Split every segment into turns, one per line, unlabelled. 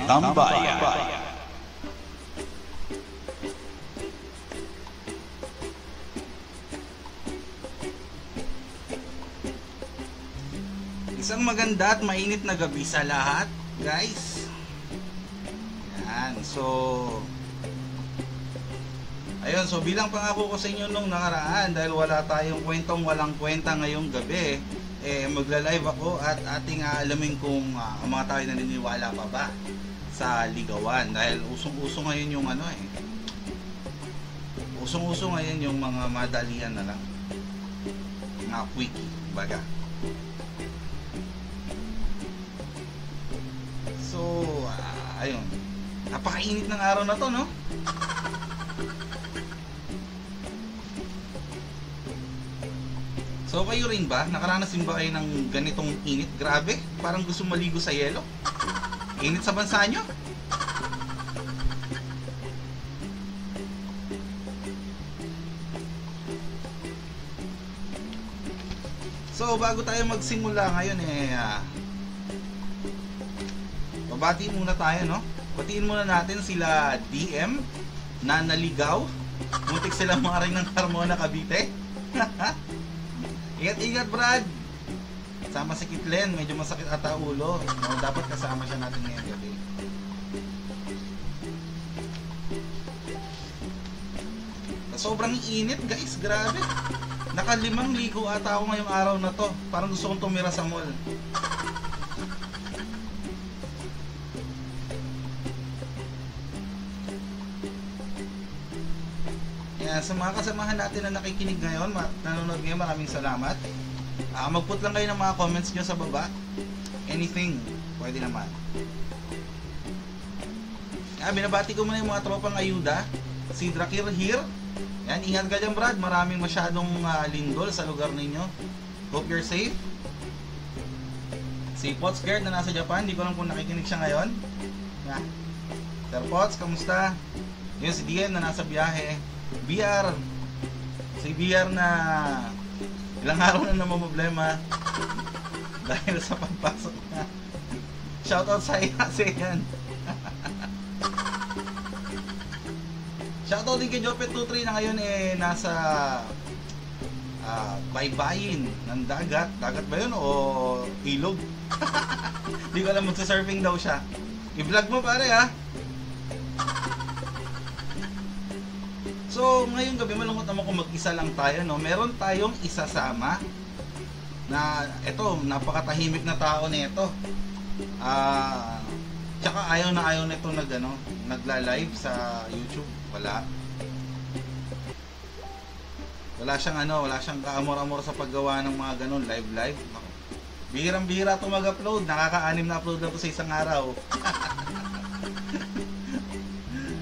Tambayan. Isang maganda at mainit na gabi sa lahat, guys. Yan, ayun, so bilang pangako ko sa inyo nung nakaraan, dahil wala tayong kwentong walang kwenta ngayong gabi, magla-live ako at ating aalamin kung ang mga tao naniniwala pa ba sa ligawan, dahil usong-uso ngayon yung usong-uso ngayon yung mga madalian na lang, mga quickie baga. So ayun, napakainit ng araw na to, no? So kayo rin ba? Nakaranas din ba kayo ng ganitong init? Grabe, parang gusto maligo sa yelo. Init sa bansa nyo? So bago tayo magsimula ngayon babati muna tayo, no? Batiin muna natin sila DM na naligaw. Muntik silang maring ng Carmona, Cavite. Ingat-ingat, Brad. Sama si Kitlen, medyo masakit ata ulo. No, dapat kasama siya natin ngayong gabi. Sobrang init, guys, grabe. Naka-5 ligo ata ako ngayong araw na to. Parang gusto kong tumira sa mall. Sa mga kasamahan natin na nakikinig ngayon, nanonood ngayon, maraming salamat. Mag-put lang kayo ng mga comments nyo sa baba. Anything, pwede naman. Binabati ko muna yung mga tropang ayuda. Si Drakir here. Yan, ingat ka dyan, Brad. Maraming masyadong lindol sa lugar ninyo. Hope you're safe. Si Potsgert na nasa Japan, di ko lang kung nakikinig siya ngayon. Sir Pots, kamusta? Yun, si DM na nasa biyahe. BR, si BR na ilang araw na namamblema dahil sa pagpasok na. Shoutout sa yan. Shoutout din kay Jopet23 na ngayon nasa baybayin ng dagat. Dagat ba yun o ilog? Di ko alam, magsa-surfing daw siya. I-vlog mo, pare, ha. So, ngayong gabi, malungkot naman kung mag-isa lang tayo, no? Meron tayong isasama na, eto, napakatahimik na tao nito. Tsaka ayaw nito nagla-live sa YouTube. Wala siyang kaamor-amor sa paggawa ng mga ganon, live. Bihirang-bihira ito mag-upload. Nakaka-6 na upload na ito sa isang araw.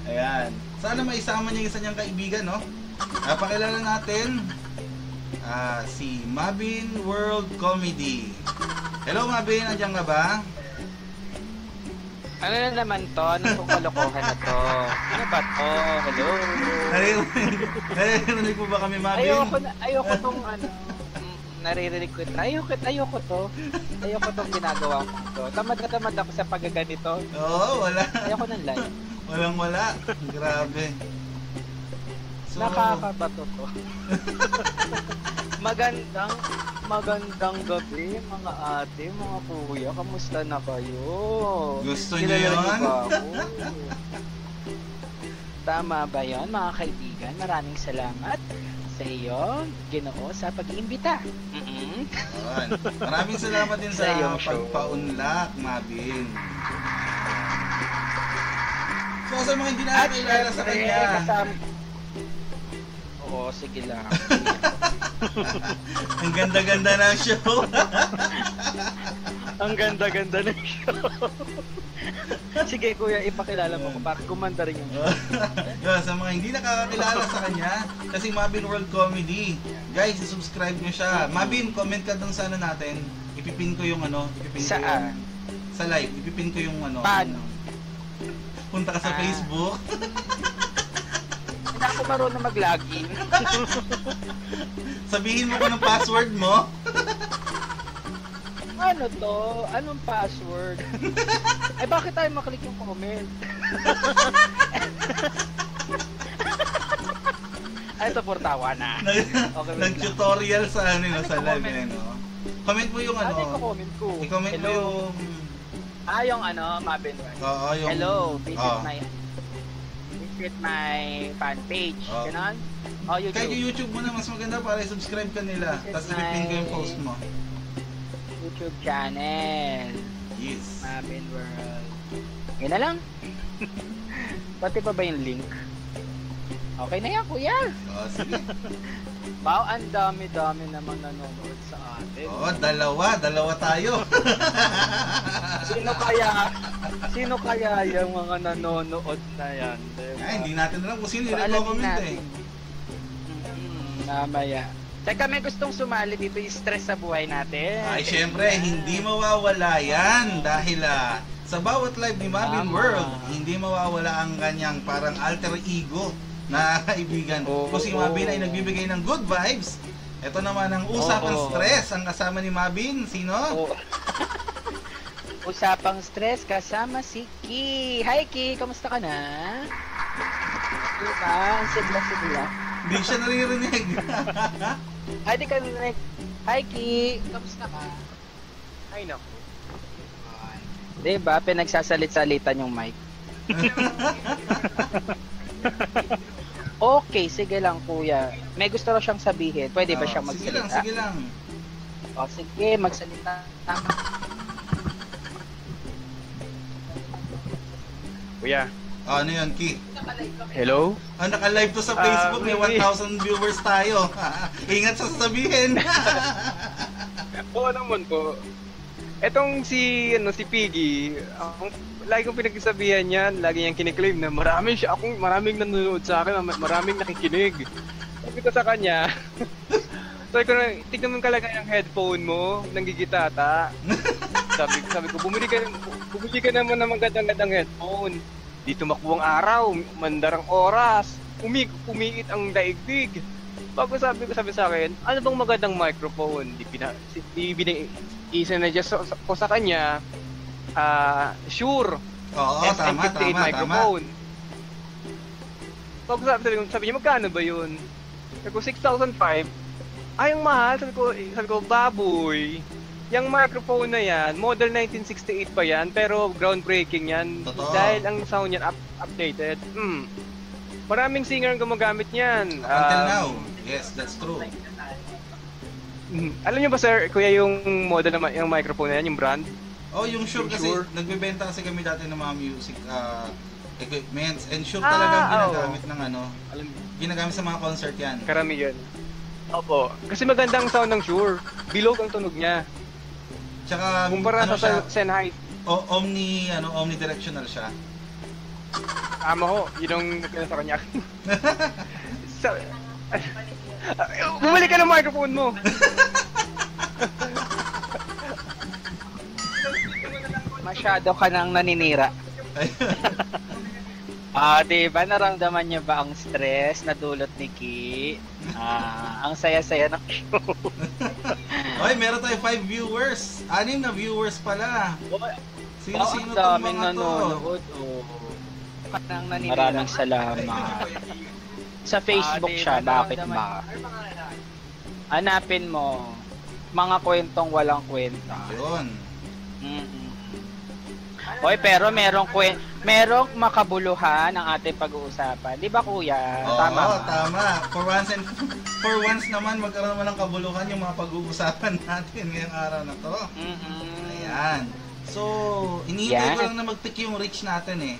Ayan. Sana maisama niya yung isa niyang kaibigan, no? Pakilala natin si Mabin World Comedy. Hello, Mabin. Andiyan ka ba?
Ano na naman to? Anong kalokohan na to? Ano ba to? Hello?
Narinig mo ba kami, Mabin?
Ayoko tong naririnig ko. Ayoko to. Ayoko tong ginagawa ko to. Tamad ako sa paggaganito.
Oo, wala.
Ayoko ng live.
Wala. Grabe. So,
nakakabato to. Magandang gabi, mga ate, mga kuya. Kamusta na kayo?
Gusto niyo yun?
Tama ba yun, mga kaibigan? Maraming salamat sa iyo, Ginoo, sa pag-iimbita.
Maraming salamat din sa pagpaunlak, Mabin. So, sa mga hindi nakakilala sa kanya.
Oo, sige lang.
Ang ganda-ganda ng show.
Ang ganda-ganda ng show. Sige, kuya, ipakilala mo ko para gumanda rin yung show.
Sa mga hindi nakakakilala sa kanya, kasi Mabin World Comedy. Guys, subscribe nyo siya. Mabin, comment ka dun sa natin. Ipipin ko yung
Saan?
Sa live, ipipin ko yung
Paano?
Punta ka sa Facebook.
Hindi ako marunong mag-login.
Sabihin mo ko ng password mo.
Ano to? Anong password? Eh bakit tayo maklik yung comment? Ay, ito portawa na. Okay, wait lang.
Nag-tutorial sa ano,
Ano
sa
yung
live
comment?
no? Comment mo yung
Ano
ano.
yung comment ko?
I-comment mo
Hello?
yung
Yung ano, Mabin.
oo, yung
Hello, visit
oh.
my fan page.
Oh.
Ganon? Oh, YouTube.
Kahit yung YouTube mo na mas maganda para i-subscribe ka nila.
Visit
Tapos i-pin ko yung
my-
post mo.
YouTube channel.
Yes.
Mabin World. Yun na lang. Pati pa ba yung link? Okay na yan, kuya.
Oh, sige.
Wow, ang dami-dami namang nanonood sa atin.
Oo, dalawa tayo.
Sino kaya yung mga nanonood na yan? Diba?
Ay, hindi natin alam kung sino
So, alamin
i-recommend
natin. Namaya. Tsaka may gustong sumali dito yung stress sa buhay natin.
Ay, syempre, hindi mawawala yan dahil sa bawat live ni Mabin
Tama.
World, hindi mawawala ang kanyang parang alter ego na kaibigan.
Oo.
Kung si Mabin ay nagbibigay ng good vibes, ito naman ang usapang
Oo.
stress. Ang kasama ni Mabin, sino?
Oh. Usapang stress kasama si Ki. Hi Ki, kamusta ka na? Diba? Ang sigla-sigla.
Hindi siya naririnig.
Ay, di ka narinig. Hi Ki, kamusta ka?
Ay, naku.
Diba? Pinagsasalit-salitan yung mic. Okay, sige lang kuya. May gusto raw siyang sabihin. Pwede ba siyang
Sige
magsalita?
lang, sige lang.
O sige, magsalita.
Kuya.
Ano yun, Ki?
Hello?
Naka-live to sa Facebook, may
Maybe.
1,000 viewers tayo. Ingat sa sasabihin.
Oo naman po. Etong si Piggy, lagi kong pinagsasabihan niyan, lagi niyang kiniklaim na maraming nanonood sa akin, maraming nakikinig. Sabi ko sa kanya, sabi ko na, tignan mo yung kalagay ng headphone mo, nanggigitata. Sabi ko, bumili ka naman ng magandang headphone. Di tumakbo ang araw, mandarang oras, umiit ang daigdig. Bago sabi sa akin, ano bang magandang microphone? Isa-suggest ko sa kanya, Shure
Oo, tama,
SM58
tama.
microphone. Bago sabi niya, magkano ba yun? Sabi ko, 6,500. Ay, ang mahal. Sabi ko, baboy. Yung microphone na yan, model 1968 pa yan, pero groundbreaking yan.
Totoo.
Dahil ang sound yan updated. Maraming singer ang gumagamit niyan.
Until now. Yes, that's true.
Alam niyo ba sir, kuya, yung model na yung microphone na yan, yung brand?
Oh, yung Shure kasi,
Shure.
nagbebenta kasi kami dati ng mga music equipments. And Shure talagang ginagamit ng
Alam
ginagamit sa mga concert yan.
karamihan. Opo. Kasi magandang sound ng Shure. Bilog ang tunog niya.
Tsaka,
Kumpara
siya,
sa Sennheiser.
omnidirectional siya.
Tama ho, yun ang nagkala sa kanya. Bumalik ka ng microphone mo!
Masyado ka nang naninira. Diba naramdaman niyo ba ang stress na dulot ni Ki? Ang saya-saya ng show.
Oy, meron tayo 5 viewers. 6 na viewers pala. Sino-sino
Ang
tong
daming
mga to?
nanonood. Maraming salamat. Sa Facebook siya, bakit ba? Hanapin mo mga kwentong walang kwenta.
Yun.
Oy, pero merong makabuluhan ang ating pag-uusapan. Di ba kuya?
Oo,
Tama ba?
tama. For once naman, magkaroon naman ng kabuluhan yung mga pag-uusapan natin ngayong araw na to. Ayan. So, iniintay ko lang na mag-tick yung reach natin eh.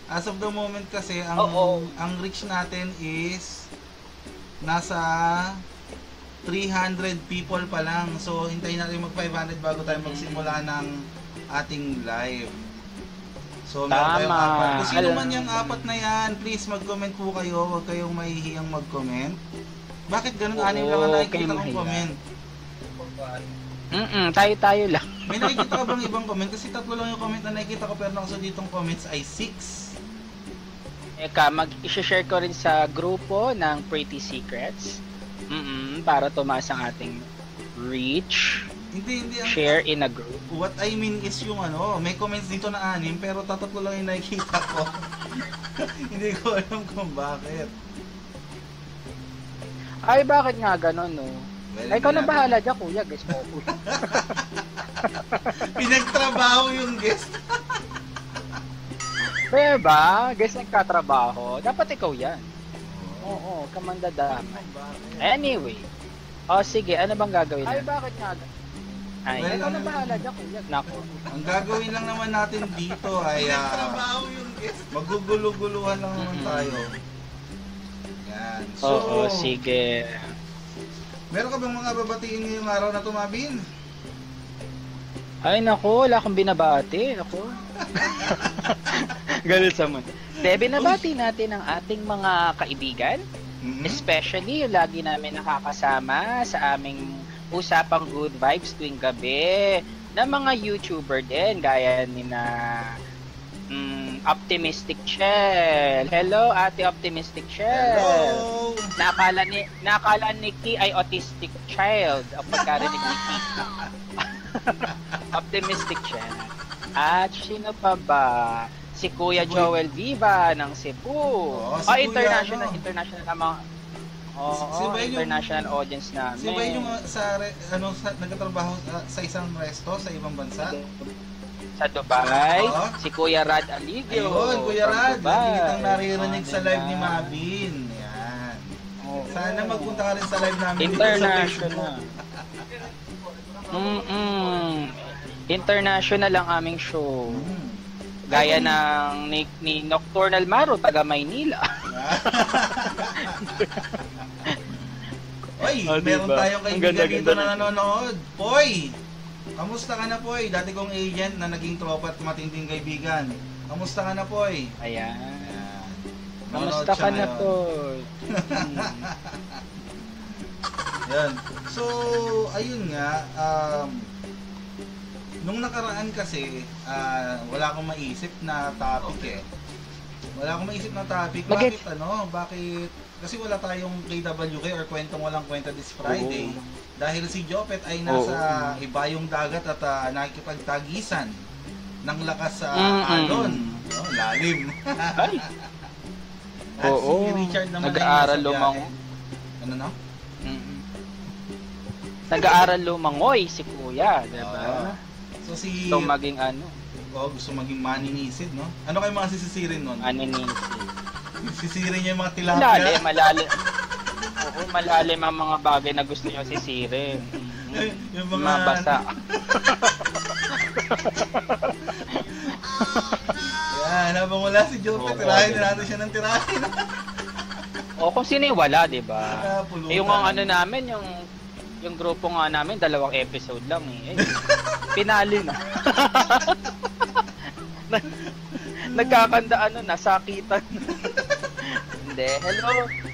As of the moment kasi, ang reach natin is nasa 300 people pa lang. So, hintayin natin mag-500 bago tayo magsimula ng ating live. So, meron tayong
Tama.
apat. Kung sino man yung apat na yan, please mag-comment po kayo. Huwag kayong mahihiyang mag-comment. Bakit ganun? Anim lang ang nakikita kong comment.
Tayo lang.
May nakikita ka bang ibang comment? Kasi 3 lang yung comment na nakikita ko, pero nakasa ditong comments ay 6.
Eka, i-share ko rin sa grupo ng Pretty Secrets. Para tumaas ang ating reach.
Hindi.
Share in a group.
What I mean is yung may comments dito na 6 pero tatatlo lang yung nakikita ko. Hindi ko alam kung bakit.
Ay, bakit nga ganon, no?
Well,
Ay, ikaw na bahala dyan, kuya. Guess mo.
Pinagtrabaho yung guest.
Diba? Guess nagkatrabaho. Dapat ikaw yan. Oo, kamandadamay. Anyway. Sige, ano bang gagawin natin? Ay, bakit nga ganon? Ay,
Well,
ikaw na bahala dyan, kuya. Nako.
Ang gagawin lang naman natin dito ay magugulo-guluhan lang naman tayo. Yan. So,
Oo, sige.
meron ka bang mga babatiin ngayong araw na tumabin?
Ay, nako, wala akong binabati. Nako. Galit sa mo. Binabati natin ang ating mga kaibigan. Especially, yung lagi namin nakakasama sa aming usapang good vibes tuwing gabi na mga YouTuber din, gaya ni na Optimistic Shell. Hello, Ate Optimistic Shell.
Hello!
Nakala ni Ki ay autistic child ang pagkarinig ni Ki. Optimistic Shell. At sino pa ba? Si Kuya Joel Viva ng Cebu.
Si Kuya,
international naman.
Si Bay yung-
International audience namin.
Si Bay yung sa nagtatrabaho sa isang resto sa ibang bansa.
Sa Dubai,
Oo.
si Kuya Rad Alivio.
Ayun, Kuya
from
Rad,
Dubai.
lagi kitang naririnig sa live ni
diba?
Mabin. Yan.
Oo.
Sana magpunta ka rin sa live namin dito sa
International. International ang aming show. Gaya ng ni Nocturnal Maro, taga Maynila.
Oy,
Oh,
meron
diba?
tayong
Ang
kaibigan
ganda-ganda
dito na
na-
nanonood. Poy! Kamusta ka na, Poy? Dati kong agent na naging tropa at matinding kaibigan. Kamusta ka na, Poy?
Ayan.
Ayan.
Kamusta
Nanonood
ka
siya
na
ngayon.
to?
Yan. So, ayun nga, nung nakaraan kasi, wala akong maisip na topic eh. Wala akong maisip na topic. Bakit Bakit? Kasi wala tayong KWK or kwentong walang kwenta this Friday. Dahil si Jopet ay nasa ibayong dagat at nakikipagtagisan ng lakas sa alon. Lalim.
Ay.
At
Oo.
si Richard naman
Nag-aaral
ay nasa
lumang.
biyahe. Ano no?
Nag-aaral lumangoy si Kuya, diba?
So si
So maging
gusto maging maninisid, no? Ano kayo mga sisisirin nun?
aninisi.
Sisirin niya yung mga tilapia.
Malalim. Oo, malalim ang mga bagay na gusto niyo sisirin.
Yung mga
Mabasa.
Yan, habang wala si Jopet,
Oo,
tirahin
diba?
natin siya ng tirahin.
O kung sino yung wala, di ba?
Pulutan.
Yung ang namin, yung grupo nga namin, 2 episode lang eh. Pinali na. Nagkakanda nasakitan. Hindi.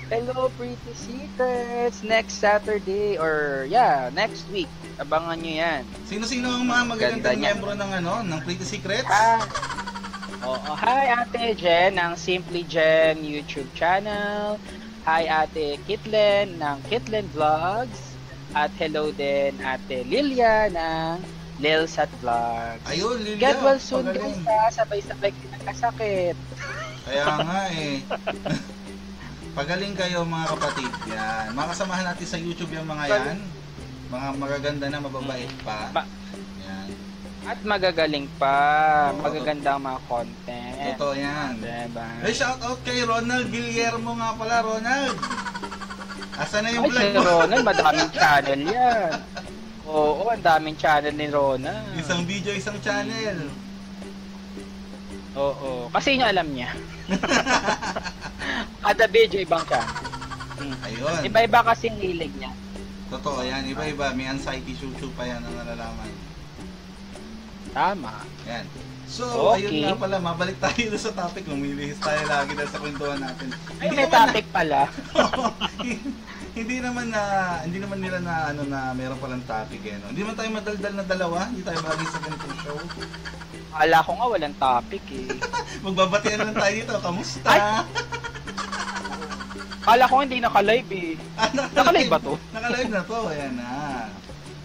Hello Pretty Secrets. Next Saturday or next week. Abangan nyo yan.
Sino-sino ang mga magagandang
Ganda niya.
membro ng Pretty Secrets?
Hi Ate Jen ng Simply Jen YouTube channel. Hi Ate Kitlen ng Kitlen Vlogs. At hello din Ate Lilia ng Lilsat Vlogs.
Ayun, Lilia.
Get well soon
Pagaling.
guys, sabay-sabay kinakasakit.
Kaya nga eh. Pagaling kayo mga kapatid. Yan. Makasamahan natin sa YouTube yung mga yan. Mga magaganda na mababait pa. Yan.
At magagaling pa.
Oo.
Magaganda ang mga content.
Totoo yan.
Diba?
Hey, shout out kay Ronald Guillermo nga pala, Ronald. Asa na yung
Ay,
vlog
si
mo?
Ronald, madaming channel yan. Oo, ang daming channel ni Ronald.
Isang video, isang channel.
Oo, kasi niya alam niya. Kada video, ibang channel.
Ayun.
Iba-iba kasi ang hilig niya.
Totoo yan. Iba-iba. May anxiety issue pa yan ang nalalaman.
Tama.
Yan. So,
Okay.
ayun nga pala. Mabalik tayo sa topic. Lumilihis tayo lagi dahil sa kwentuhan natin.
Ay, may topic pala.
hindi naman nila na meron palang topic eh. No? Hindi man tayo madaldal na dalawa. Hindi tayo bagay sa ganitong show.
Akala ko nga walang topic eh.
Magbabatian lang tayo dito. Kamusta?
Ay! Akala ko hindi naka-live eh. Naka-live ba to?
Naka-live na to. Ayan na.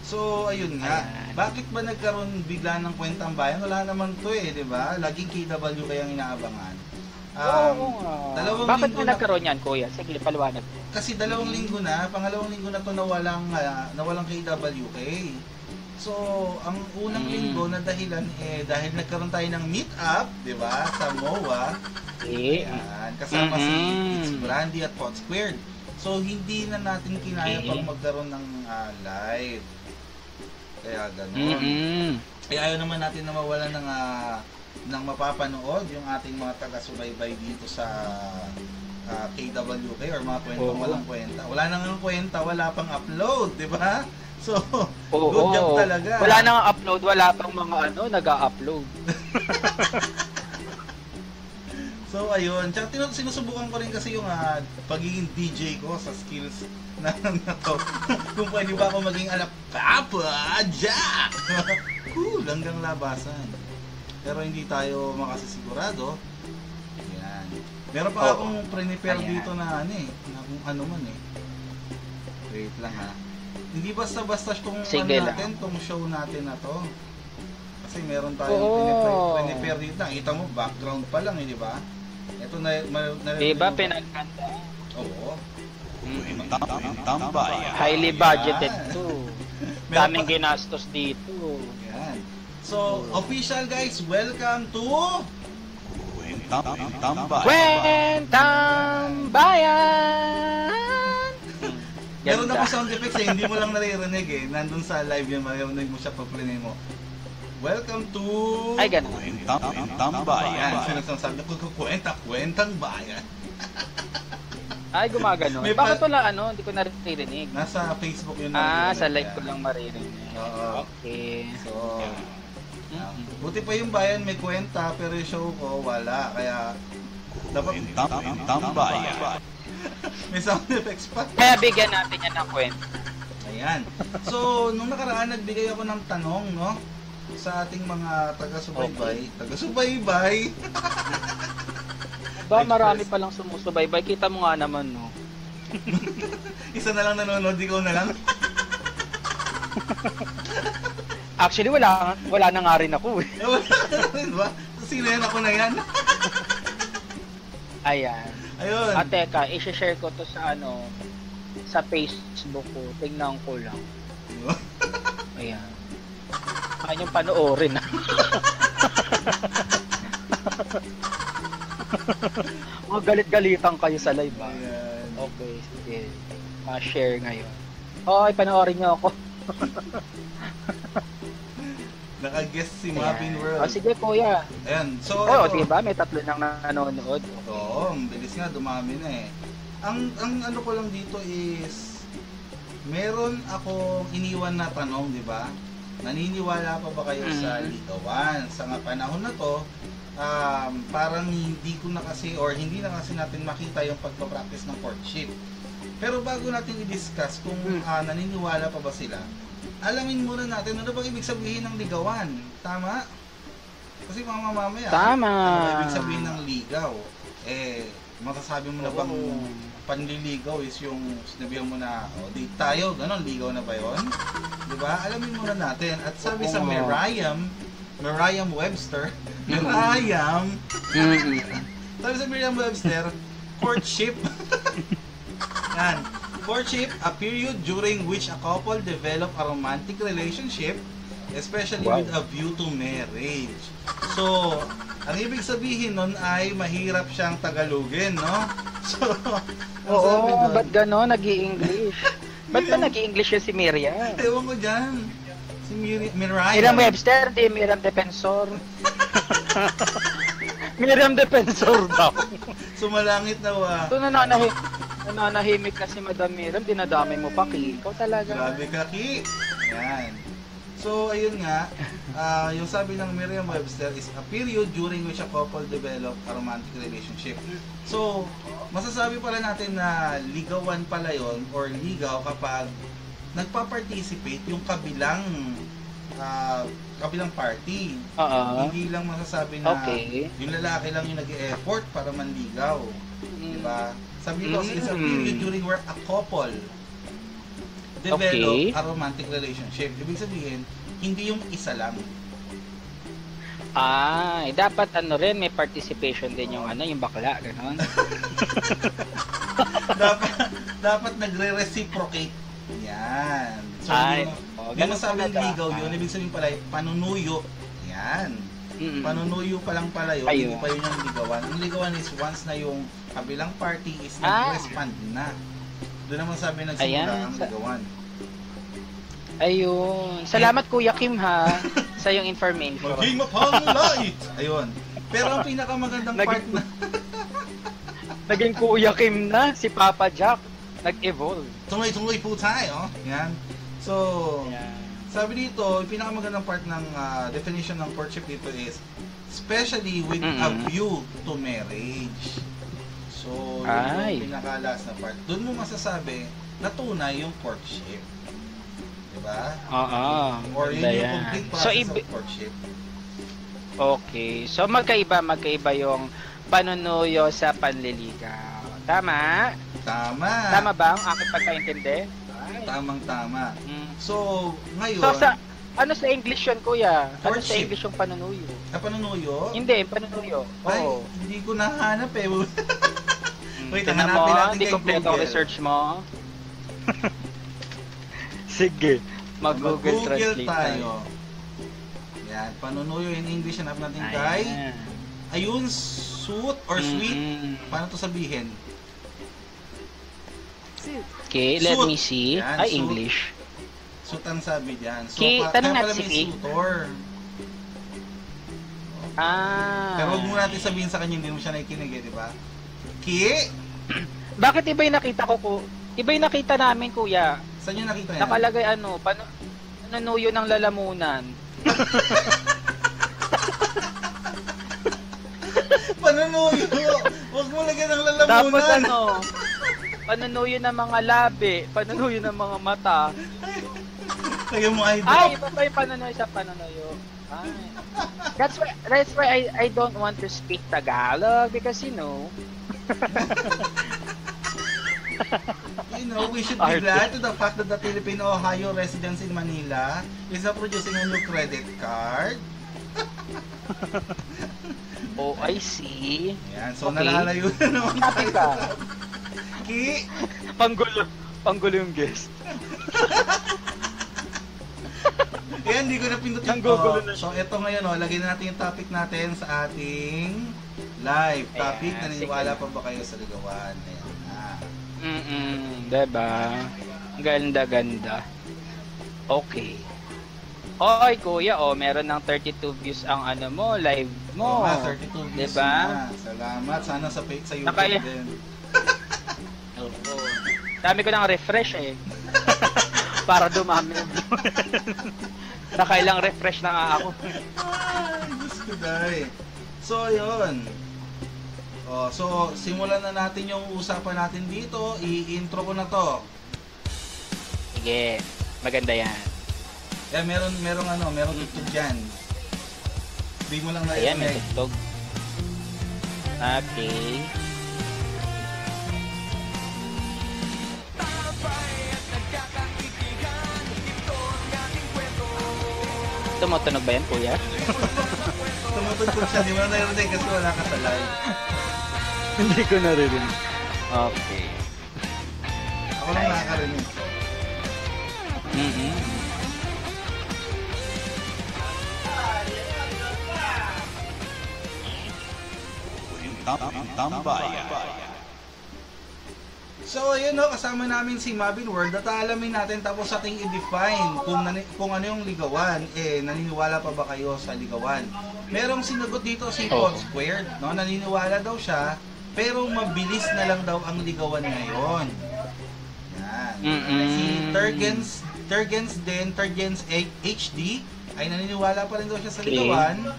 So, ayun nga.
Ayan.
Bakit ba nagkaroon bigla ng kwentang bayan? Wala naman to di ba? Laging KW kayang inaabangan. Dalawang
Bakit
linggo
mo nagkaroon yan, kuya? Sige, paliwanag.
Kasi dalawang linggo na, pangalawang linggo na to na walang KWK. So, ang unang linggo na dahilan dahil nagkaroon tayo ng meet-up, di ba? Sa MOA. Ayan, kasama si It's Brandy at Pot Squared. So, hindi na natin kinaya pang magkaroon ng live. Kaya gano'n. Kaya ayaw naman natin na mawala ng mapapanood yung ating mga taga-subaybay dito sa KWK or mga kwentang walang kwenta. Wala nang kwenta, wala pang upload, di ba? So, good job talaga.
Wala nang upload, wala pang mga nag-a-upload.
So, ayun. Tsaka sinusubukan ko rin kasi yung pagiging DJ ko sa skills na to. Kung pwede ba ako maging Papa Jack! Cool, hanggang labasan. Pero hindi tayo makasisigurado. Ayan. Meron pa akong prepare dito na na kung ano man Wait lang Hindi basta-basta itong tong show natin na to. Kasi meron tayong prepare dito. Nakita mo, background pa lang di ba? Ito
diba pinagkanta?
Oo.
Highly budgeted to. Daming ginastos dito.
Yan. So, official guys, welcome to
Kwentang Bayan!
Meron ako sound effects hindi mo lang naririnig Nandun sa live yan, maririnig mo siya pag-play mo. Welcome to...
Ay, ganun.
Kwentang Bayan. Sinasabi ko, kwentang bayan.
Ay, gumagano. Bakit wala hindi ko naririnig.
Nasa Facebook yun.
Sa live ko lang maririnig. Okay.
So, buti pa yung bayan may kwenta, pero yung show ko wala. Kaya, dapat... Kwentang Bayan. May sound effects pa.
Kaya bigyan natin yan ng kwenta.
Ayan. So, nung nakaraan, nagbigay ako ng tanong, sa ating mga taga-subaybay. Taga-subaybay!
Ba, marami palang sumusubaybay. Kita mo nga naman,
Isa na lang nanonood, ikaw na lang.
Actually, wala na nga rin ako
Wala na rin ba? Sino yan? Ako na yan?
Ayan.
Ayun.
Teka, i-share ko to sa sa Facebook ko. Tingnan ko lang. Ayan. Yung panoorin. Mga galit-galitan kayo sa live Okay, sige. Ma-share ngayon. Okay, panoorin niyo ako.
Naka-guest si Mapin World.
Sige kuya.
Ayan. So,
diba? May 3 nang nanonood.
Oo, bilis nga. Dumami na Ang ano ko lang dito is meron akong iniwan na tanong, di ba? Naniniwala pa ba kayo sa ligawan? Sa panahon na to, parang hindi na kasi natin makita yung pagpa-practice ng courtship. Pero bago natin i-discuss kung naniniwala pa ba sila, alamin muna natin ano bang ibig sabihin ng ligawan. Tama? Kasi mamaya,
tama.
Ano ibig sabihin ng ligaw? Masasabi mo na bang panliligaw is yung sinabihan mo na date tayo, ganon, ligaw na ba yun? Diba? Alamin muna natin. At sabi sa Merriam-Webster, sabi sa Merriam-Webster, courtship. Yan. Courtship, a period during which a couple develop a romantic relationship, especially with a view to marriage. So, ang ibig sabihin nun ay mahirap siyang Tagalogin, no? So,
ba't gano'n? Nag-i-English. Ba't ba nag-i-English yun si Miriam?
Ewan ko dyan. Si Miriam.
Merriam-Webster, di Miriam Defensor. Miriam Defensor daw.
Sumalangit na
Ito nananahimik na si Madam Miriam, dinadamay mo pa, Ki. Ikaw talaga.
Grabe ka, Ki. Yan. So, ayun nga, yung sabi ng Merriam-Webster is a period during which a couple develop a romantic relationship. So, masasabi pala natin na ligawan pala yon or ligaw kapag nagpa-participate yung kabilang party. Hindi lang masasabi na yung lalaki lang yung nag-e-effort para manligaw. Diba? Sabi ko, it's a period during where a couple develop
Okay.
a romantic relationship. Ibig sabihin, hindi yung isa lang.
Dapat ano rin, may participation din yung yung bakla, gano'n.
dapat nagre-reciprocate. Yan. So, hindi mo sabing ligaw yun. Ibig sabihin pala, panunuyo. Yan. Panunuyo pa lang pala yun. Hindi pa yun yung ligawan. Yung ligawan is once na yung kabilang party is nag-respond na. Doon naman sabi nagsimula ang ligawan.
Ayun. Salamat Kuya Kim ha sa yung information.
Maging mapangulait! Ayun. Pero ang pinakamagandang part na...
Naging Kuya Kim na, si Papa Jack. Nag-evolve.
Tungoy-tungoy po tayo. Yan. So, sabi dito, yung pinakamagandang part ng definition ng courtship dito is especially with a view to marriage. So, yun yung pinakalas na part. Doon mo masasabi na tunay yung courtship. Diba? Or yun yung complete process of courtship.
Okay. So, magkaiba yung panunuyo sa panliligaw. Tama?
Tama.
Tama ba ang aking pagkaintindi?
Tamang-tama. So, ngayon...
So, ano sa English yun, Kuya? Ano sa English yung panunuyo?
Panunuyo?
Hindi, panunuyo.
Ay, hindi ko nahanap eh. Wait,
Tignan
hanapin natin
hindi
kay
kompleto ang
Google.
research mo. Sige, mag-Google Translate
tayo. Yan, panunuyo in English, hanap natin kay ayun, suit or sweet. Paano to sabihin?
Okay, let me see.
Yan,
Ay,
suit.
English.
Suit ang sabi diyan. So,
tanong
kaya
natin
pala
si
may
Ki.
suitor. Pero wag mo natin sabihin sa kanya, hindi mo siya nakikinig eh, di ba? Ki?
Bakit iba yung nakita ko? Iba yung nakita namin, Kuya.
Saan nyo nakita yan?
Nakalagay panunuyo ng lalamunan.
Panunuyo! Huwag mo lagyan ng lalamunan!
Tapos panunuyo ng mga labi, panunuyo ng mga mata.
Lagyan mo idol.
Ay, iba pa yung panunuyo sa panunuyo. Ay. That's why I don't want to speak Tagalog because you know.
We should be glad to the fact that the Filipino Ohio residents in Manila is now producing a new credit card.
Oh, I see.
Yan, so nalalayo na naman
Happy ka.
Ki?
Panggulo yung guest.
Kaya hindi ko napindot yung So, ito ngayon, lagyan na natin yung topic natin sa ating live topic.
Ayan,
Naniniwala pa ba kayo sa ligawan? Ayan na.
Diba? Ganda. Okay. Oy, Kuya, meron ng 32 views ang live mo.
32 views
diba?
na. Salamat. Sana sa YouTube
Nakaya.
din.
Oo. Dami ko ng refresh eh. Para dumami. Nakailang refresh na nga ako.
Ay, Diyos ko dahil. So, yun. So, simulan na natin yung usapan natin dito. I-intro ko na to.
Sige, maganda yan.
Kaya merong tugtog dyan. Hindi mo lang
Ayan, may
narinig.
tugtog. Okay. Tumutunog ba yan, Kuya?
Tumutugtog siya. Di mo na narinig kasi wala ka sa live.
Hindi ko narinig. Okay.
Ako lang nakakarinig. So, ayun kasama namin si Mabin World at alamin natin tapos ating i-define kung ano yung ligawan. Naniniwala pa ba kayo sa ligawan? Merong sinagot dito si Pod Squared, no? Naniniwala daw siya, pero mabilis na lang daw ang ligawan ngayon. Yan. Si Turgens HD ay naniniwala pa rin daw siya sa ligawan,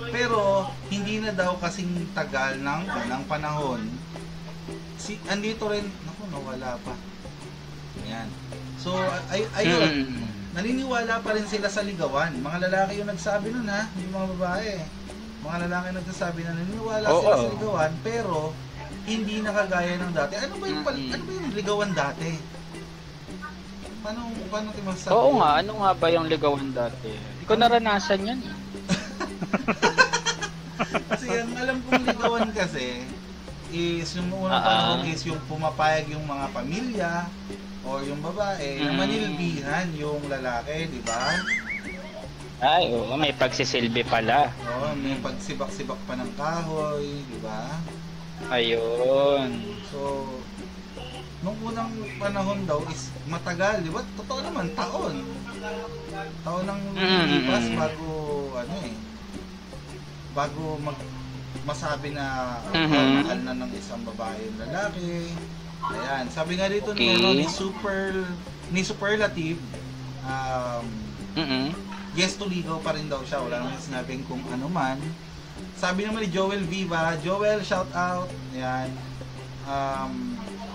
pero hindi na daw kasing tagal ng unang panahon. Andito rin, nawala pa. Ayan. So, ayun. Naniniwala pa rin sila sa ligawan. Mga lalaki yung nagsabi nun ha, hindi mga babae. Mga lalaki nagsasabi na naniniwala sila sa ligawan, pero hindi na kagaya ng dati. Ano ba yung ligawan dati? paano tayo masasabi?
Oo nga, ano nga ba yung ligawan dati? Hindi ko naranasan yan.
Kasi ang alam kong ligawan kasi is yung unang panahon is yung pumapayag yung mga pamilya o yung babae na manilbihan yung lalaki, di ba?
Ay, oo, may pagsisilbi pala.
Oo, may pagsibak-sibak pa ng kahoy, di ba?
Ayun.
So, nung unang panahon daw is matagal, di ba? Totoo naman, taon. Taon ang lumipas bago masabi na mahal na ng isang babae yung lalaki. Ayan, sabi nga dito ni Superlative, yes to ligaw pa rin daw siya, wala naman sinabing kung ano man. Sabi naman ni Joel Viva, Joel, shout out. Ayan.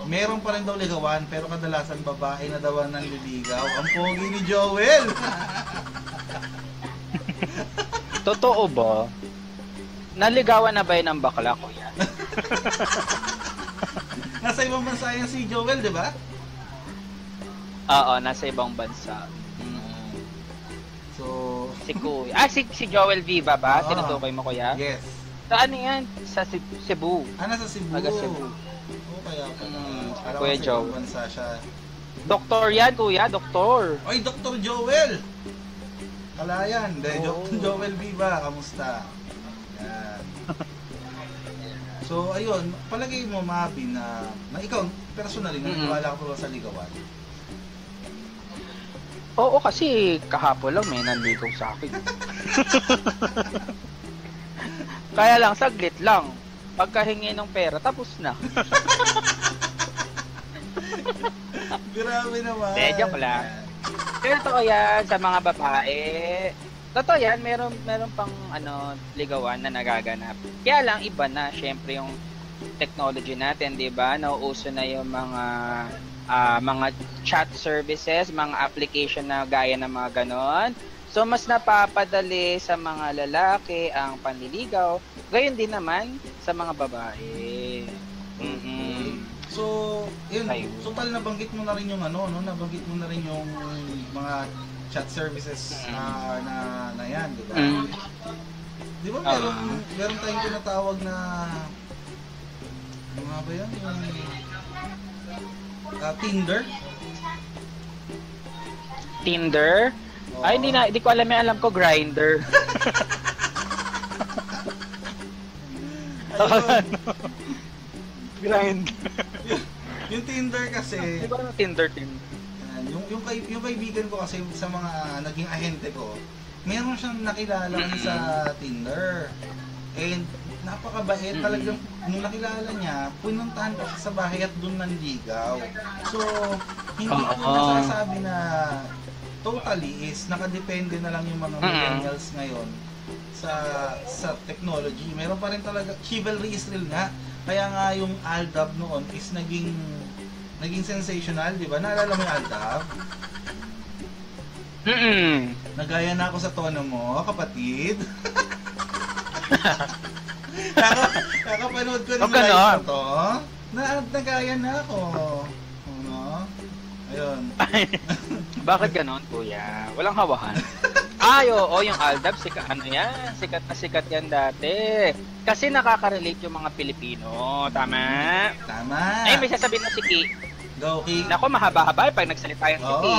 Meron pa rin daw ligawan, pero kadalasan babae na daw ang nanliligaw. Ang pogi ni Joel!
Totoo ba? Naligawan na ba yun ng bakla, kuya?
Nasa ibang bansa yan si Joel, di ba?
Oo, nasa ibang bansa.
So,
Si kuya. Si Joel Viva ba? Tinutukoy mo, kuya?
yes.
Saan yan? Sa Cebu.
Nasa Cebu.
Taga Cebu.
Oo, kaya pala. Alam
Kuya
ko sa
Joel.
ibang bansa siya.
Doktor yan, kuya. Doktor.
Oy, Dr. Joel! Kalayan. Joel Viva, kamusta? Yan. So, ayun. Palagay mo, Mabi, na ikaw, personally, naniwala ka pa sa ligawan?
Oo, kasi kahapon lang may nanligaw sa akin. Kaya lang, saglit lang. Pagkahingi ng pera, tapos na.
Grabe naman.
Joke lang. Pero totoo yan sa mga babae. Totoo yan, meron pang ligawan na nagaganap. Kaya lang, iba na. Syempre yung technology natin, di ba? Nauuso na yung mga chat services, mga application na gaya ng mga ganon. So, mas napapadali sa mga lalaki ang panliligaw. Gayon din naman sa mga babae.
So, yun.
Ayun.
So, nabanggit mo na rin yung nabanggit mo na rin yung mga chat services na yan, di ba? Di ba meron tayong tinatawag na ano nga ba yan? Tinder?
Tinder?
Oo.
Ay, hindi ko alam ko Grindr.
Ayun.
Grindr.
Yung Tinder kasi,
Di ba Tinder?
yung kaibigan ko kasi sa mga naging ahente ko, meron siyang nakilala sa Tinder. And napakabait talagang, nung nakilala niya, pununtahan pa siya sa bahay at doon nanligaw. So, hindi ko nasasabi na totally is nakadepende na lang yung mga millennials ngayon sa technology. Meron pa rin talaga, chivalry is real nga. Kaya nga yung Aldab noon is naging sensational, di ba? Naalala mo yung Aldab? Nagaya na ako sa tono mo, kapatid. Nakapanood ko ng live na to. Nagaya na ako. Ano? Ayun.
Bakit ganon, kuya? Walang hawahan. Ay, oo, yung Aldab, sikat sikat yan dati. Kasi nakaka-relate yung mga Pilipino, tama?
Tama.
Ay, may sasabihin na si Ki.
Go, Ki.
Nako, mahaba-haba pag nagsalita yung si Ki.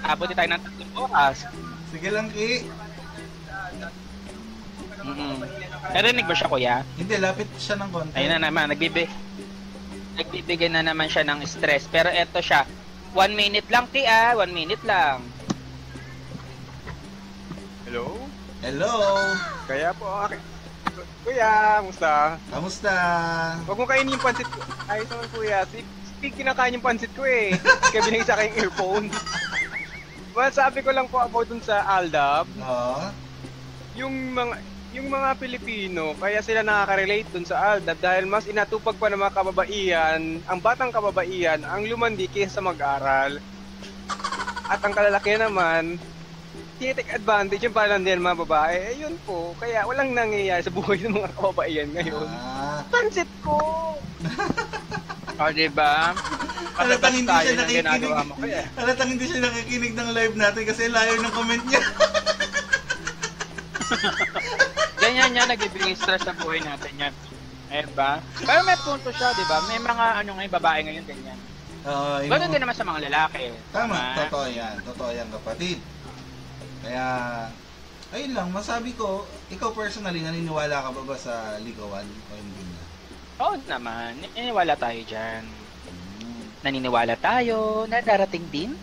Abuti tayo ng 3 oras.
Sige lang, Ki.
Narinig ba siya, kuya?
Hindi, lapit siya ng konti.
Ayun na naman, nagbibigay na naman siya ng stress. Pero eto siya, 1 minute lang, Ki, 1 minute lang.
Hello?
Hello.
Kaya po, kuya, musta?
Kamusta?
Huwag mo kainin yung pansit ko. Ayos naman, kuya. Si kinakain yung pansit ko eh. Kaya binigay sa akin yung earphone. Well, sabi ko lang po about dun sa Aldab.
Oo.
Yung mga Pilipino, kaya sila nakaka-relate dun sa Aldab dahil mas inatupag pa ng mga kababaihan, ang batang kababaihan, ang lumandi kaysa mag-aral. At ang kalalakihan naman, tinitake advantage yung palandian mga babae. Eh, yun po. Kaya walang nangyayari sa buhay ng mga kababaihan ngayon. Pansit ko!
O, diba?
Halatang hindi
tayo
siya
ng
nakikinig.
ginagawa mo, kuya.
Halatang hindi siya nakikinig ng live natin kasi layo ng comment niya.
Ganyan yan, nagbibigay stress sa buhay natin yan. Eh ba? Pero may punto siya, di ba? May mga ngayon, babae ngayon, ganyan. Ganun din naman sa mga lalaki.
Tama, totoo yan kapatid. Kaya, ayun lang, masabi ko, ikaw personally, naniniwala ka ba sa ligawan o hindi na?
Oo naman, naniniwala tayo dyan. Naniniwala tayo na darating din.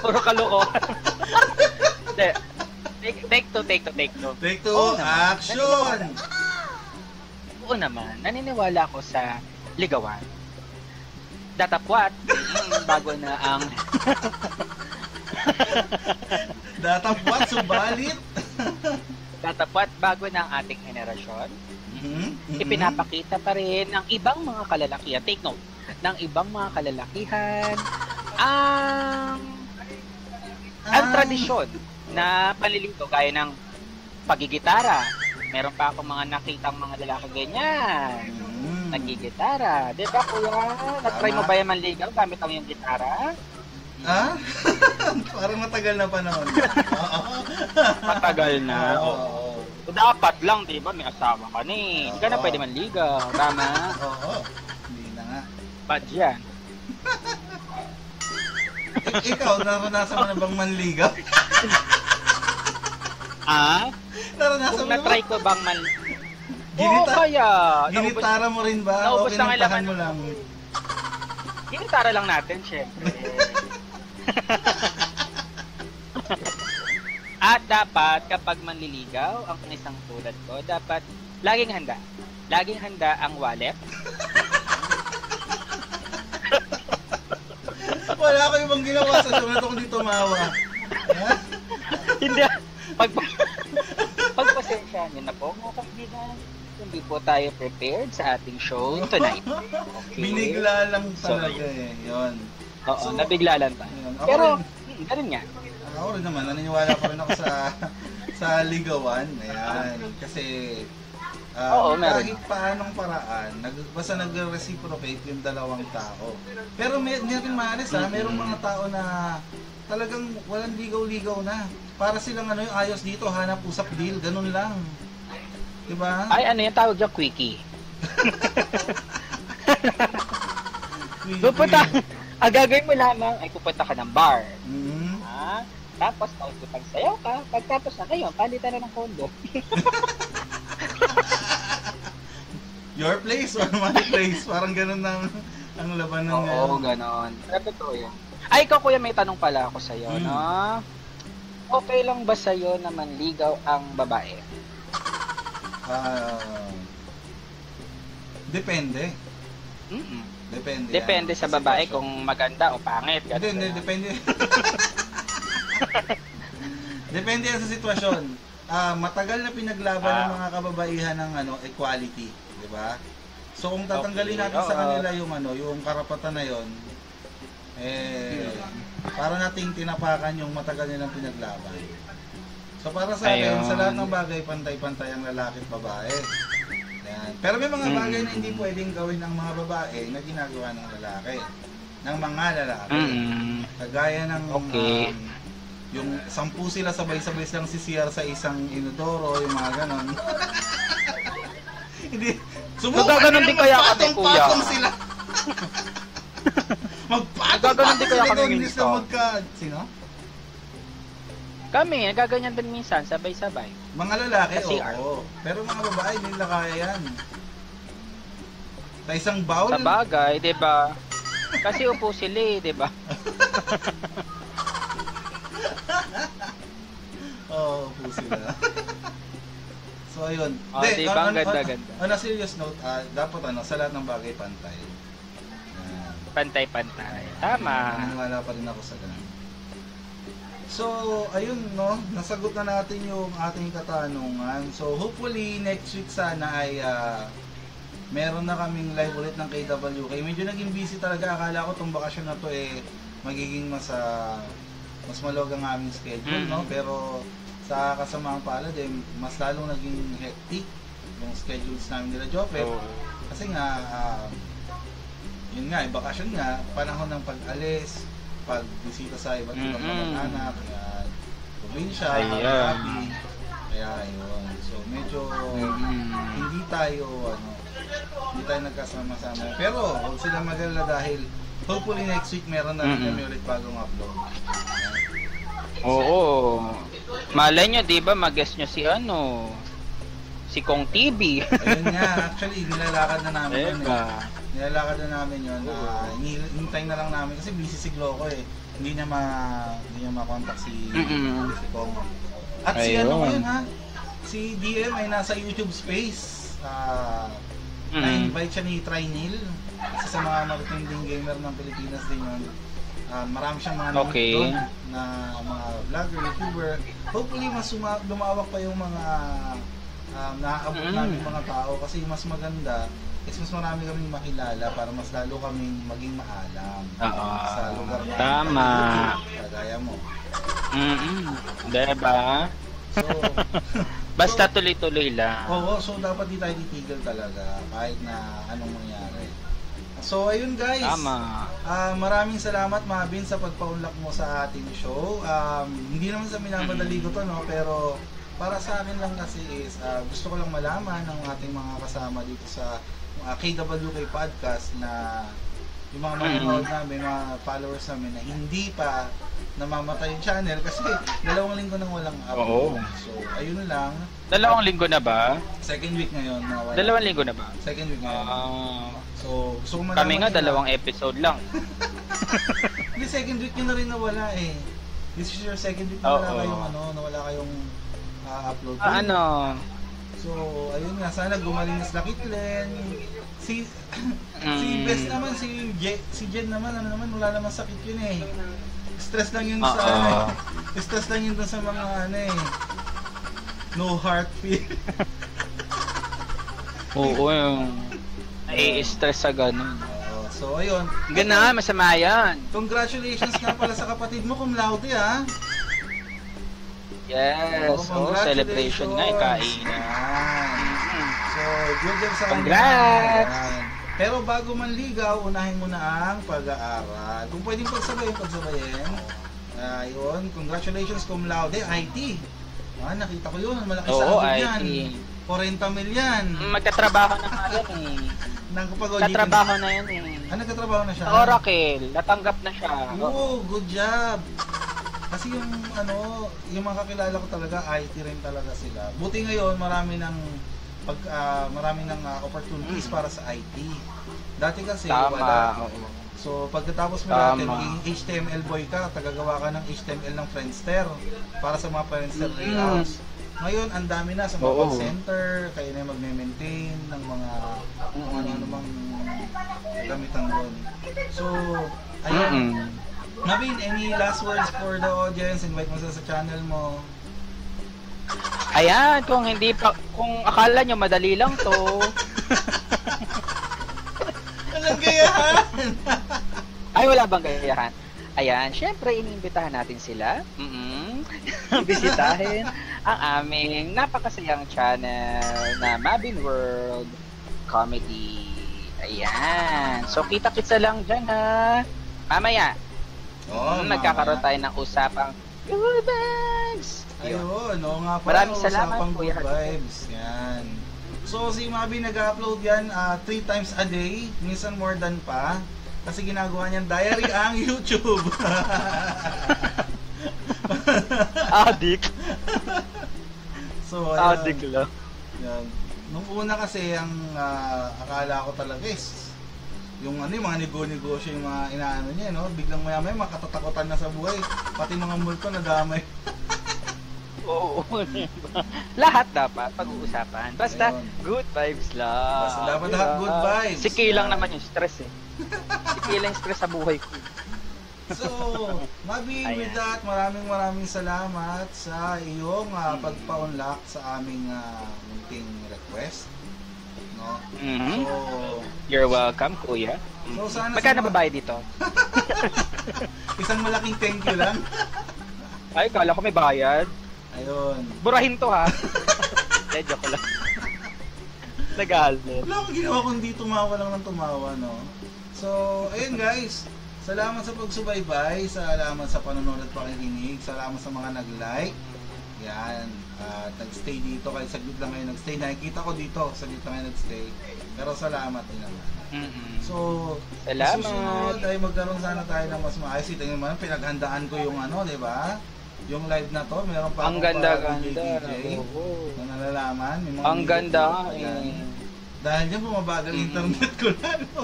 Puro kalokohan. Take two.
Take two, action!
Oo naman, naniniwala ako sa ligawan. Datapwat, bago na ang...
Datapwat, subalit!
Datapwat, bago na ang ating henerasyon. Ipinapakita pa rin ng ibang mga kalalakihan, take note, ng ibang mga kalalakihan, ang tradisyon na panliligaw gaya ng pagigitara. Meron pa akong mga nakitang mga lalaki ganyan. Nagigitara. Di ba kuya? Na-try mo ba yung manligaw gamit ang yung gitara?
Ha? Parang matagal na panahon.
Matagal na. Oo. Dapat lang, di ba? May asawa ka ni. Hindi ka na pwede manligaw. Tama?
Oo. Hindi na nga.
Bad yan.
Ikaw, naranasan mo na bang manligaw? Naranasan
Kung
mo na ba?
na-try ko bang Oo, kaya.
Ginitara mo rin ba?
Naubos
O
na
pinuntahan mo lang?
Ginitara lang natin, syempre. At dapat, kapag manliligaw, ang isang tulad ko, dapat laging handa. Laging handa ang wallet.
Wala ko ibang ginawa sa sunod ako dito tumawa.
Hindi. Pagpasensya niyo na po, mga kaibigan. Hindi po tayo prepared sa ating show tonight. Okay.
Binigla lang talaga Yun.
Oo, nabigla lang tayo. Pero, ganun nga.
Ako rin naman, naniniwala pa rin ako sa ligawan. Ayan. Kasi, kahit paanong paraan, basta nag-reciprocate yung dalawang tao. Pero hindi natin maalis merong mga tao na talagang walang ligaw-ligaw na. Para silang yung ayos dito, hanap usap deal, ganun lang. Diba?
Ay, ano yung tawag dyan? Quickie. Pupunta, ang gagawin mo lamang ay pupunta ka ng bar. Tapos, sayaw ka. Pagtapos na kayo, palitan na ng kondo.
Your place or my place? Parang ganun ang labanan nga.
Oo, ganon. Pero totoo yan. Ay, ikaw kuya, may tanong pala ako sa'yo, no? Okay lang ba sa'yo na manligaw ang babae?
Depende.
Depende sa babae kung maganda o pangit.
Hindi, depende. Depende yan sa sitwasyon. Matagal na pinaglaban ng mga kababaihan ng equality, di ba? So kung tatanggalin natin sa kanila yung karapatan na yon, para nating tinapakan yung matagal nilang pinaglaban. So para sa akin, sa lahat ng bagay, pantay-pantay ang lalaki at babae. Yan. Pero may mga bagay na hindi pwedeng gawin ng mga babae na ginagawa ng lalaki. Ng mga lalaki. Kagaya ng yung 10 sila sabay-sabay silang sisiyar sa isang inodoro, yung mga ganon. Hindi.
Gaganon din kaya kami, kuya.
Patong sila. Magpatong-patong sila ikaw, hindi sila Sino?
Kami, nagaganyan din minsan, sabay-sabay.
Mga lalaki,
oo.
Pero mga babae, hindi nila kaya yan. Sa isang bowl?
Sa bagay, di ba? Kasi upo sila di ba?
Oo, upo sila. So, ayun.
Di ba? Ang ganda-ganda.
On a serious note, dapat sa lahat ng bagay, pantay.
Pantay-pantay. Tama.
Naniniwala pa rin ako sa ganun. So, ayun, no? Nasagot na natin yung ating katanungan. So, hopefully, next week sana ay meron na kaming live ulit ng KWK. Medyo naging busy talaga. Akala ko itong bakasyon na to magiging mas maluwag ang aming schedule, no? Pero sa kasamaang palad, mas lalong naging hectic. yung schedules namin nila Jopet. Kasi nga, yun nga, bakasyon nga, panahon ng pag-alis, pagbisita sa iba't ibang kamag-anak, kaya probinsya, happy, kaya yun. So medyo hindi tayo nagkasama-sama. Pero huwag silang mag-alala dahil hopefully next week meron na rin kami ulit bagong upload.
Oo. Malay nyo, di ba, mag-guest nyo si Kong TV.
Ayun nga, actually, nilalakad na namin yun Nilalakad na namin yun. Hintay na lang namin kasi busy si Gloco eh. Hindi niya ma-contact si Kong. At si ano ngayon ha? Si DM ay nasa YouTube Space. Na-invite siya ni Trinil. Kasi sa mga matitinding gamer ng Pilipinas din yun. Marami siyang mga doon na mga vlogger, YouTuber. Hopefully mas lumawak pa yung mga naaabot namin mga tao kasi mas maganda is mas marami kaming makilala para mas lalo kaming maging maalam sa lugar na
tama.
Kagaya mo.
Diba?
So,
basta tuloy-tuloy lang.
Oo, so dapat di tayo titigil talaga kahit na anong mangyari. So ayun guys.
Tama.
Maraming salamat Mabin sa pagpaunlak mo sa ating show. Hindi naman sa minamadali ko to no, pero para sa akin lang kasi is gusto ko lang malaman ng ating mga kasama dito sa KWK Podcast na yung mga manonood namin, mga followers namin na hindi pa namamatay yung channel kasi 2 linggo nang walang upload. So ayun lang.
2 linggo na ba?
Second week ngayon na wala.
2 linggo na ba?
Second week ngayon. So gusto ko malaman.
Kami nga 2 episode lang.
Hindi, second week nyo na rin nawala eh. This is your second week na nawala kayong upload. So, ayun nga, sana gumaling na sila Kitlen. Si Best naman, si Jen naman, wala naman sakit yun eh. Stress lang yun stress lang yun sa mga no heart feel.
Oo, yung stress sa ganun.
So, ayun.
Gana, masama yan.
Congratulations nga pala sa kapatid mo, cum laude ha.
Yes, celebration nga, kainan.
So, good job sa
congrats!
Pero bago man ligaw, unahin mo na ang pag-aaral. Kung pwedeng pagsabayin. Ayun, congratulations cum laude, IT. Nakita ko yun, malaki sahod yan. 40 million.
Magkatrabaho na nga yan eh. Katrabaho na yan eh.
Nagkatrabaho na siya?
Oracle, natanggap na siya.
Oo, good job. Kasi yung mga kakilala ko talaga, IT rin talaga sila. Buti ngayon, marami ng opportunities para sa IT. Dati kasi, wala. So, pagkatapos mo natin, maging HTML boy ka, tagagawa ka ng HTML ng Friendster para sa mga Friendster layouts. Ngayon, ang dami na sa mga call center, kayo na magme-maintain ng mga ano-anumang gamitan doon. So, ayun. Mabin, any last words for the audience? Invite mo sa channel mo.
Ayan, kung akala nyo madali lang to.
Walang gayahan!
Ay, wala bang gayahan? Ayan, syempre iniimbitahan natin sila. Bisitahin ang aming napakasayang channel na Mabin World Comedy. Ayan. So, kita-kitsa lang dyan ha. Mamaya. Nagkakaroon tayo ng usapang good vibes.
Ayun, nga pala.
Maraming salamat
usapang
po.
Good vibes. Yan. So, si Mabin nag-upload yan 3 times a day. Minsan more than pa. Kasi ginagawa niyan diary ang YouTube.
Adik.
So,
adik lang.
Yan. Nung una kasi, ang akala ko talaga is yung mga negosyo, yung mga inaano niya, biglang maya-maya makatatakutan na sa buhay. Pati mga multo nadamay.
Oo. Lahat dapat pag-uusapan. Basta good vibes lang.
Basta dapat lahat good vibes.
Si Kay lang naman yung stress eh. Si Kay lang yung stress sa buhay ko.
So, Mabin, with that, maraming salamat sa iyong pagpa-unlock sa aming munting request. No? So,
you're welcome, kuya.
So, sana
magkano babayad dito?
Isang malaking thank you lang.
Ay, kala ko may bayad.
Ayun.
Burahin to ha. Joke lang. Nagalit.
Wala akong ginawa kundi tumawa lang ng tumawa, no? So, ayun guys. Salamat sa pagsubaybay. Salamat sa panonood at pakikinig. Salamat sa mga nag-like. Yan. At nag-stay dito. Kahit saglit lang kayo nag-stay. Nakikita ko dito. Saglit lang kayo nag-stay. Pero salamat din naman. So,
Salamat.
susunod ay magkaroon sana tayo ng mas maayos. Tingnan mo, pinaghandaan ko yung ano, di ba? Yung live na to, meron pa
Ang
akong
ganda-ganda.
DJ
Oo.
na nalalaman. May mga
Ang
video
ganda
pa
nga
yan.
eh.
Dahil dyan bumabagal internet ko na, no?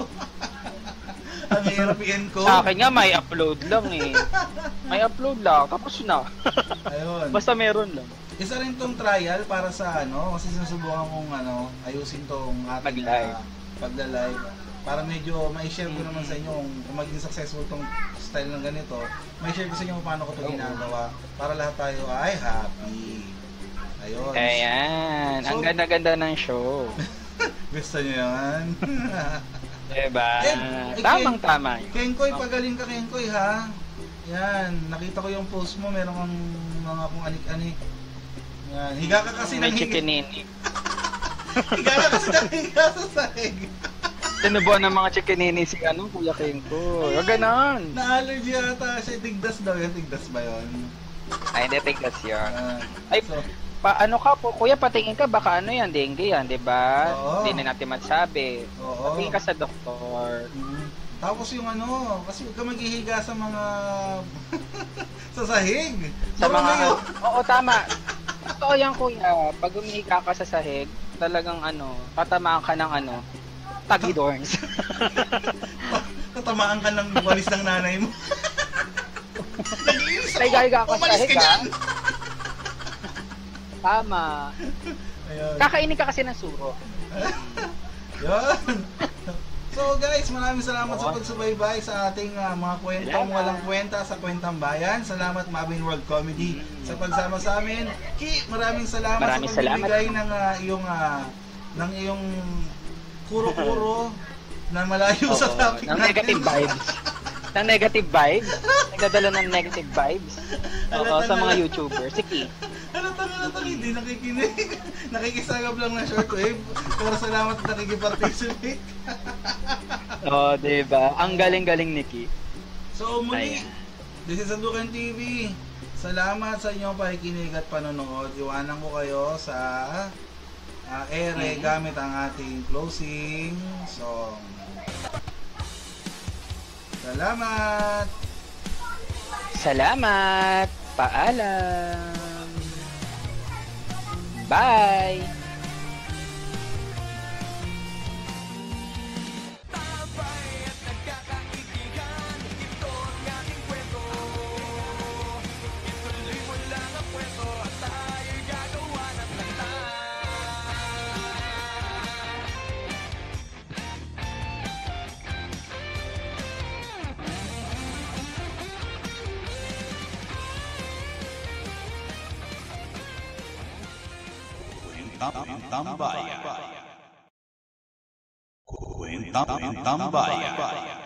Ang hirap i-encode.
Sa akin nga may upload lang eh. May upload lang, tapos na.
Ayun.
Basta meron lang.
Isa rin tong trial para sa ano, kasi sinusubukan kong ano, ayusin tong ating
Mag-live.
pagla-live. Para medyo ma-share ko naman sa inyo kung maging successful tong style ng ganito. Ma-share ko sa inyo kung paano ko ito ginagawa para lahat tayo ay happy. Ayun.
Ayan, ang
So-
ganda-ganda ng show.
Gusto niyo yan?
Diba?
Eh,
Tamang-tama yun.
Kenkoy, pagaling ka Kenkoy ha. Yan, nakita ko yung post mo, meron kang mga kung anik-anik. Yan, higa ka kasi
May
ng higa.
chikinini.
Higa ka kasi ng higa sa sahig.
Tinubuan ng mga chikinini si Kuya Kenko. Huwag ganon.
Na-allergy yata siya, tigdas daw yan, tigdas ba yun?
Ay, hindi, tiglas yun.
Yan.
Ay,
So,
ano ka po, kuya, patingin ka, baka ano yan, dengue yan, di ba?
Oo.
Hindi na natin masabi.
oo.
Patingin ka sa doktor.
Tapos yung ano, kasi huwag ka maghihiga sa mga sa sahig.
Sa mga,
Marami yun.
oo, tama. Totoo yan, kuya. Pag umihiga ka sa sahig, talagang tatamaan ka ng tagidorns.
Tatamaan ka ng walis ng nanay mo. Nag-iinis ako.
Naigahiga ka sa
Umalis
sahig,
ka dyan.
Tama.
Ayun.
Kakainin ka kasi ng suro.
Yun. So guys, maraming salamat sa pagsubaybay sa ating mga kwentong
Salamat.
walang kwenta sa Kwentang Bayan. Salamat Mabin World Comedy sa pagsama sa amin. Ki, maraming salamat
Maraming
sa
salamat.
pagbibigay ng iyong kuro-kuro na malayo sa
Oo,
topic
ng
natin.
negative vibes. Ng negative vibes. Nagdadala ng negative vibes. Oo, sa mga YouTubers. Sige.
Halata, hindi nakikinig. Nakikisagap lang na shortwave. Pero salamat at nakikiparticipate.
Oo, diba? Ang galing-galing ni Ki.
So muli,
Ayan.
this is Sandukan TV. Salamat sa inyong pakikinig at panonood. Iwanan ko kayo sa ere gamit ang ating closing song. Salamat!
Salamat! Paalam! Bye!
Kwentang Bayan. Kwentang Bayan.